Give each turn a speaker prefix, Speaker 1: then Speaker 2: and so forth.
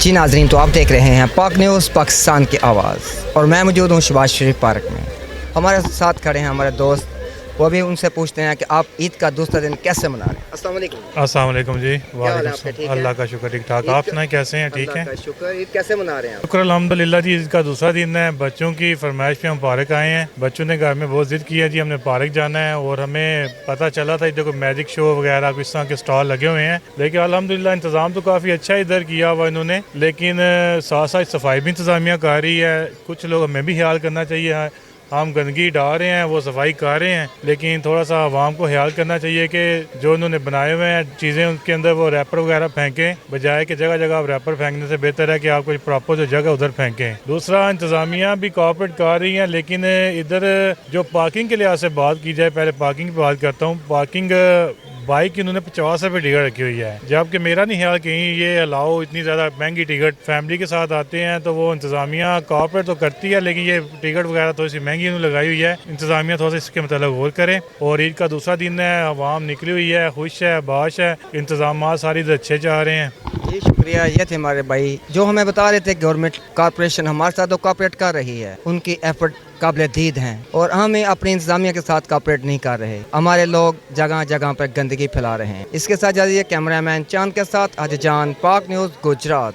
Speaker 1: जी नाजरीन, तो आप देख रहे हैं पाक न्यूज़ पाकिस्तान की आवाज़ और मैं मौजूद हूँ शहबाज शरीफ पार्क में। हमारे साथ खड़े हैं हमारे दोस्त, वो भी उनसे पूछते हैं कि आप ईद का दूसरा दिन कैसे मना रहे हैं। अस्सलाम वालेकुम।
Speaker 2: अस्सलाम वालेकुम जी।
Speaker 1: हाल है आपके, ठीक है?
Speaker 2: अल्लाह का शुक्र, ठीक ठाक। आप सुनाएं कैसे हैं? ठीक
Speaker 1: अल्लाह
Speaker 2: हैं?
Speaker 1: का शुक्र। ईद कैसे मना रहे हैं आप?
Speaker 2: शुक्र अल्हम्दुलिल्लाह जी। ईद का दूसरा दिन है। बच्चों की फरमाइश पे हम पार्क आए हैं। बच्चों ने घर में बहुत ज़िद की है जी हमने पार्क जाना है, और हमें पता चला था इधर कोई मैजिक शो वगैरह कुछ तरह के स्टॉल लगे हुए हैं, लेकिन अल्हम्दुलिल्लाह इंतज़ाम तो काफ़ी अच्छा इधर किया हुआ इन्होंने, लेकिन साथ साथ सफाई भी इंतज़ामिया कर रही है। कुछ लोग हमें भी ख्याल करना चाहिए। हम गंदगी डाल रहे हैं, वो सफाई कर रहे हैं, लेकिन थोड़ा सा आवाम को ख्याल करना चाहिए कि जो उन्होंने बनाए हुए हैं चीज़ें उनके अंदर वो रैपर वगैरह फेंकें, बजाय कि जगह जगह आप रैपर फेंकने से बेहतर है कि आप कोई प्रॉपर जो जगह उधर फेंकें। दूसरा, इंतज़ामिया भी कोऑपरेट कर रही हैं, लेकिन इधर जो पार्किंग के लिहाज से बात की जाए, पहले पार्किंग की बात करता हूँ। पार्किंग बाइक की उन्होंने 50 रुपये टिकट रखी हुई है, जबकि मेरा नहीं ख्याल कहीं ये अलाउ इतनी ज़्यादा महंगी टिकट। फैमिली के साथ आते हैं तो वो इंतज़ामिया कोऑपरेट तो करती है, लेकिन ये टिकट वगैरह थोड़ी सी महंगी उन्होंने लगाई हुई है। इंतज़ामिया थोड़ा सा इसके मतलब गौर करें। और ईद का दूसरा दिन है, आवाम निकली हुई है, खुश है, बाश है, इंतज़ाम सारी अच्छे जा रहे हैं।
Speaker 1: जी शुक्रिया। ये थे हमारे भाई जो हमें बता रहे थे गवर्नमेंट कॉर्पोरेशन हमारे साथ तो कॉपरेट कर रही है, उनकी एफर्ट काबिल दीद हैं, और हमें अपनी इंतजामिया के साथ कॉपरेट नहीं कर रहे। हमारे लोग जगह जगह पर गंदगी फैला रहे हैं। इसके साथ जाइए कैमरामैन चांद के साथ अजजान, पाक न्यूज़ गुजरात।